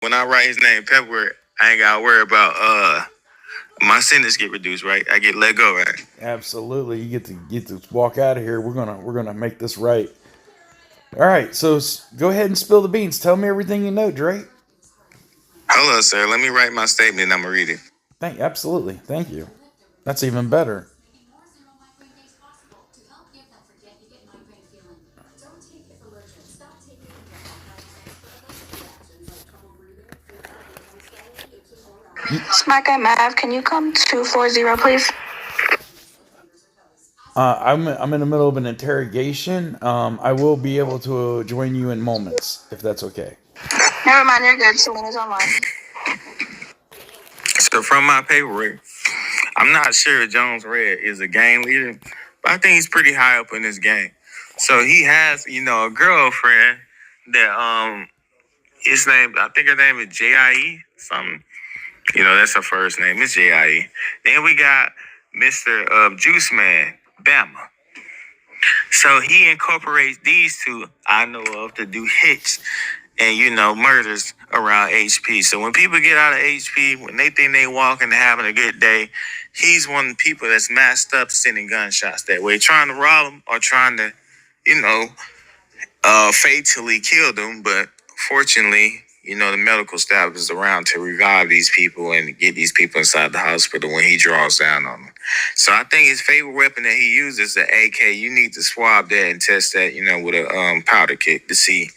when I write his name Pepper, I ain't gotta worry about my sentence get reduced, right? I get let go, right? Absolutely, you get to walk out of here. We're gonna make this right. All right, so go ahead and spill the beans. Tell me everything you know, Dre. Hold on, sir. Let me write my statement and I'm gonna read it. Absolutely, thank you. That's even better. Smack and Mav, can you come 240, please? I'm in the middle of an interrogation. I will be able to join you in moments if that's okay. Never mind, you're good. Selena's online. So from my paperwork, I'm not sure Jones Red is a gang leader, but I think he's pretty high up in this gang. So he has, a girlfriend that his name, I think her name is JIE something. That's her first name. It's JIE. Then we got Mr. Juice Man, Bama. So he incorporates these two I know of to do hits and murders around HP. So when people get out of HP, when they think they walking and having a good day, he's one of the people that's masked up sending gunshots that way, trying to rob them or trying to, you know, fatally kill them. But fortunately, the medical staff is around to revive these people and get these people inside the hospital when he draws down on them. So I think his favorite weapon that he uses is the AK. You need to swab that and test that, with a powder kit to see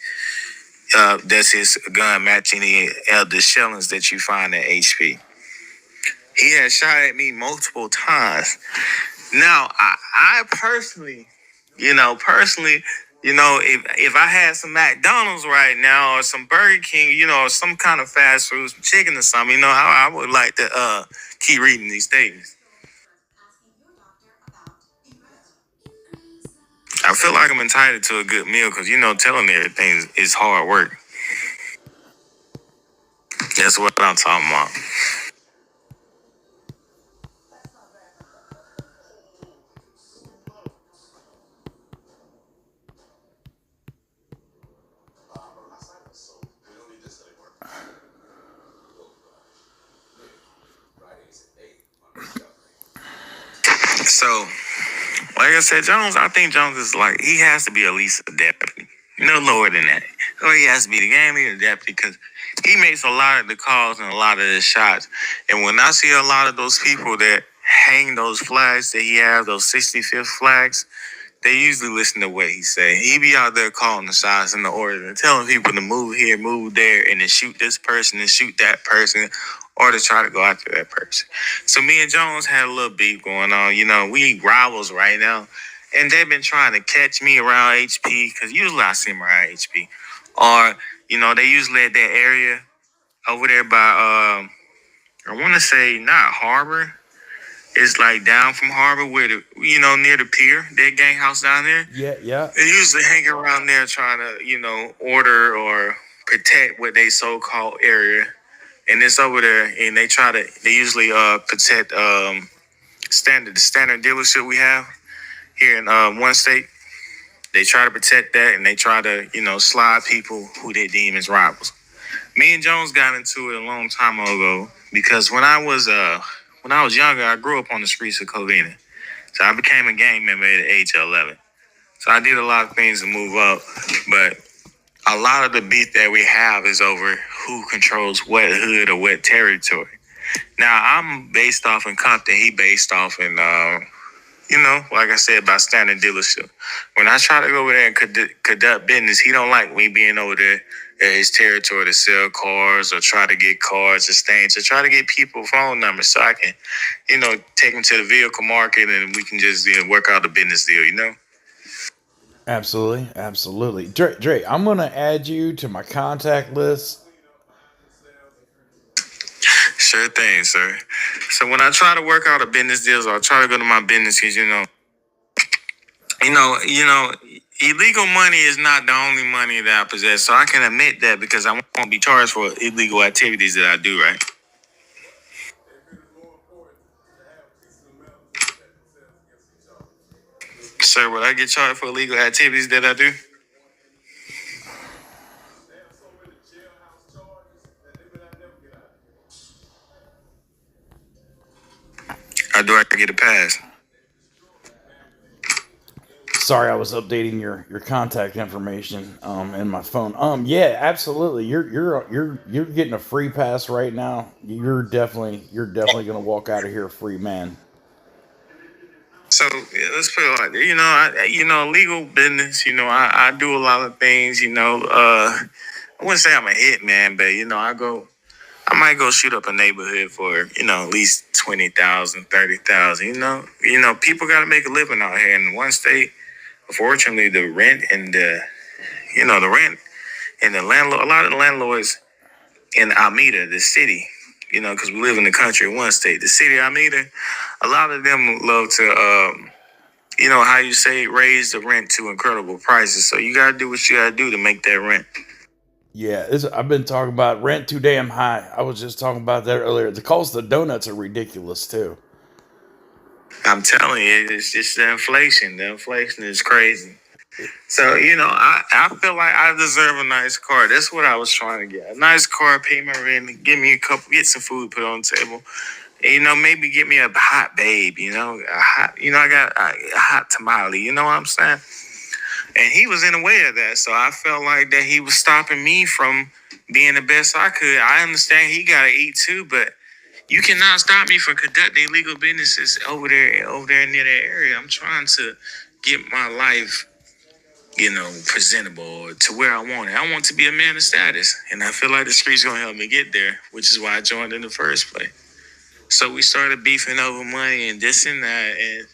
does his gun match any of the shellings that you find at HP. He has shot at me multiple times. Now, I personally, if I had some McDonald's right now or some Burger King, or some kind of fast food, some chicken or something, how I would like to keep reading these statements. I feel like I'm entitled to a good meal because telling everything is hard work. That's what I'm talking about. So, like I said, Jones, I think Jones is like, he has to be at least a deputy. No lower than that. Or he has to be the game leader deputy because he makes a lot of the calls and a lot of the shots. And when I see a lot of those people that hang those flags that he has, those 65th flags, they usually listen to what he say. He be out there calling the shots and the orders and telling people to move here, move there, and then shoot this person and shoot that person, or to try to go after that person. So me and Jones had a little beef going on. We rivals right now, and they've been trying to catch me around HP because usually I see them around HP, or they usually at that area over there by I want to say not Harbor. It's like down from Harbor where near the pier, that gang house down there. Yeah, yeah. They usually hang around there trying to, order or protect what they so-called area. And it's over there, and they usually protect the standard dealership we have here in one state. They try to protect that, and they try to, slide people who they deem as rivals. Me and Jones got into it a long time ago because when I was younger, I grew up on the streets of Covina. So I became a gang member at the age of 11. So I did a lot of things to move up, but a lot of the beef that we have is over who controls what hood or what territory. Now I'm based off in Compton. He based off in, like I said, by standard dealership. When I try to go over there and conduct business, he don't like me being over there at his territory to sell cars or try to get cars or stains or try to get people phone numbers so I can, take them to the vehicle market and we can just work out the business deal. Absolutely, absolutely. Dre, I'm gonna add you to my contact list. Sure thing, sir. So when I try to work out a business deals or I try to go to my businesses, illegal money is not the only money that I possess. So I can admit that because I won't be charged for illegal activities that I do, right? Sir, will I get charged for illegal activities that I do? Or do I get a pass? Sorry, I was updating your contact information in my phone. Yeah, absolutely. You're getting a free pass right now. You're definitely gonna walk out of here a free man. So yeah, let's put it like that. Legal business. I do a lot of things. I wouldn't say I'm a hitman, but I might go shoot up a neighborhood for at least 20,000, 30,000. People got to make a living out here in one state. Unfortunately, the rent and the rent and the landlord. A lot of the landlords in Alameda, the city. Because we live in the country in one state, the city of Alameda. A lot of them love to. How you say raise the rent to incredible prices. So you gotta do what you gotta do to make that rent. Yeah, I've been talking about rent too damn high. I was just talking about that earlier. The cost of donuts are ridiculous too. I'm telling you, it's just the inflation. The inflation is crazy. So, I feel like I deserve a nice car. That's what I was trying to get. A nice car, pay my rent, give me get some food put on the table. And, maybe get me a hot babe, I got a hot tamale, you know what I'm saying? And he was in the way of that. So I felt like that he was stopping me from being the best I could. I understand he got to eat too, but you cannot stop me from conducting legal businesses over there near that area. I'm trying to get my life, presentable to where I want it. I want to be a man of status. And I feel like the street's going to help me get there, which is why I joined in the first place. So we started beefing over money and this and that. And,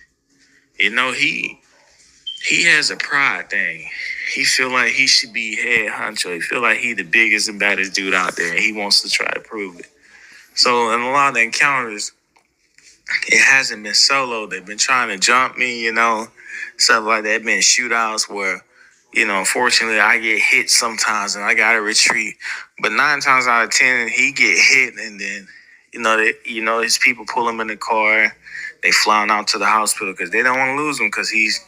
he has a pride thing. He feel like he should be head honcho. He feel like he the biggest and baddest dude out there, and he wants to try to prove it. So in a lot of the encounters, it hasn't been solo. They've been trying to jump me, stuff like that. Been shootouts where, unfortunately, I get hit sometimes and I gotta retreat. But 9 times out of 10, he get hit, and then, his people pull him in the car. They fly him out to the hospital because they don't want to lose him because he's,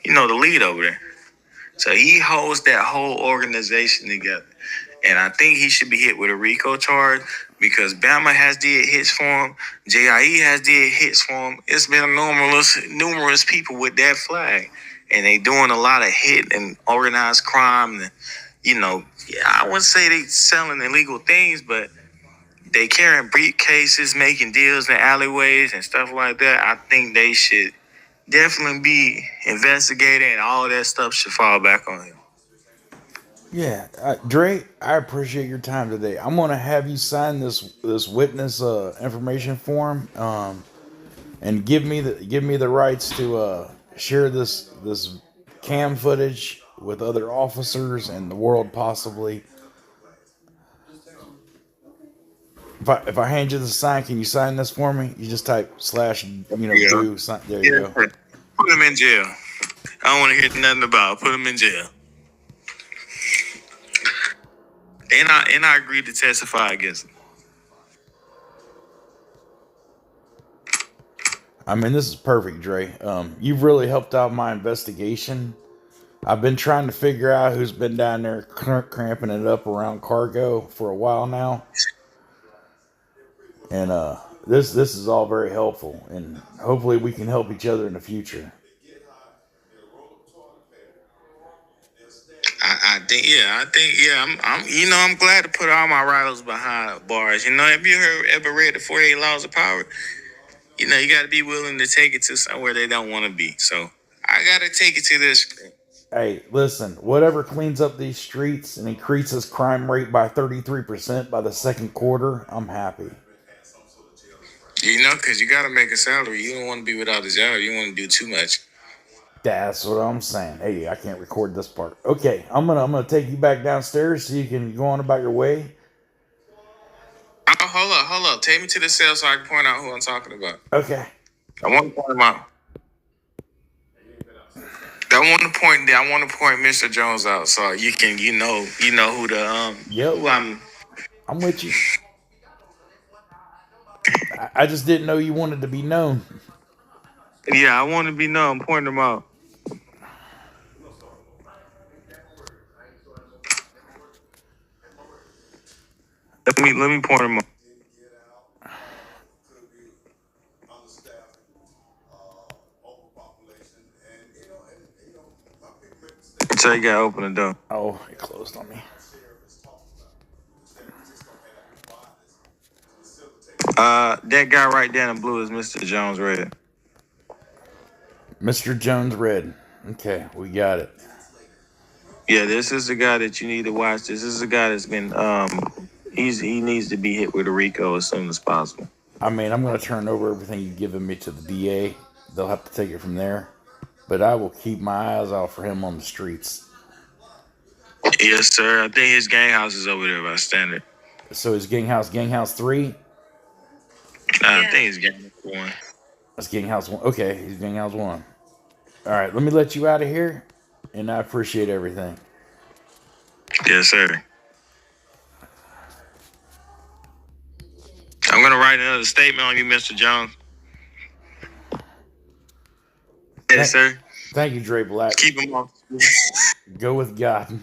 the lead over there. So he holds that whole organization together. And I think he should be hit with a RICO charge because Bama has did hits for him. JIE has did hits for him. It's been numerous people with that flag. And they doing a lot of hit and organized crime. And, I wouldn't say they selling illegal things, but they carrying briefcases, making deals in alleyways and stuff like that. I think they should definitely be investigated, and all that stuff should fall back on him. Yeah, Dre, I appreciate your time today. I'm gonna have you sign this witness information form, and give me the rights to share this cam footage with other officers and the world possibly. If I hand you the sign, can you sign this for me? You just type slash Yeah. do sign. There you Yeah. go. Put him in jail. I don't want to hear nothing about it. Put him in jail. And I agreed to testify against him. I mean, this is perfect, Dre. You've really helped out my investigation. I've been trying to figure out who's been down there cramping it up around cargo for a while now, and this is all very helpful, and hopefully we can help each other in the future. I'm glad to put all my rivals behind bars. Have you ever read the 48 Laws of Power? You got to be willing to take it to somewhere they don't want to be. So I got to take it to this. Hey, listen, whatever cleans up these streets and increases crime rate by 33% by the second quarter, I'm happy. Because you got to make a salary. You don't want to be without a job. You don't want to do too much. That's what I'm saying. Hey, I can't record this part. Okay, I'm gonna take you back downstairs so you can go on about your way. Oh, hold up. Take me to the cell so I can point out who I'm talking about. Okay. I want to point him out. I want to point Mr. Jones out so you can who the Yep. who I'm with you. I just didn't know you wanted to be known. I want to be known. Point him out. Let me point him out. sir. You gotta open the door. Oh, it closed on me. That guy right there in blue is Mr. Jones Red. Mr. Jones Red. Okay, we got it. Yeah, this is the guy that you need to watch. This is the guy that's been he needs to be hit with a RICO as soon as possible. I mean, I'm going to turn over everything you've given me to the DA. They'll have to take it from there. But I will keep my eyes out for him on the streets. Yes, sir. I think his gang house is over there by standard. So is Gang House 3? I think it's gang 1. That's Gang House 1. Okay, he's Gang House 1. All right, let me let you out of here. And I appreciate everything. Yes, sir. I'm going to write another statement on you, Mr. Jones. Yes, sir. Thank you, Dre Black. Keep him off. Go with God.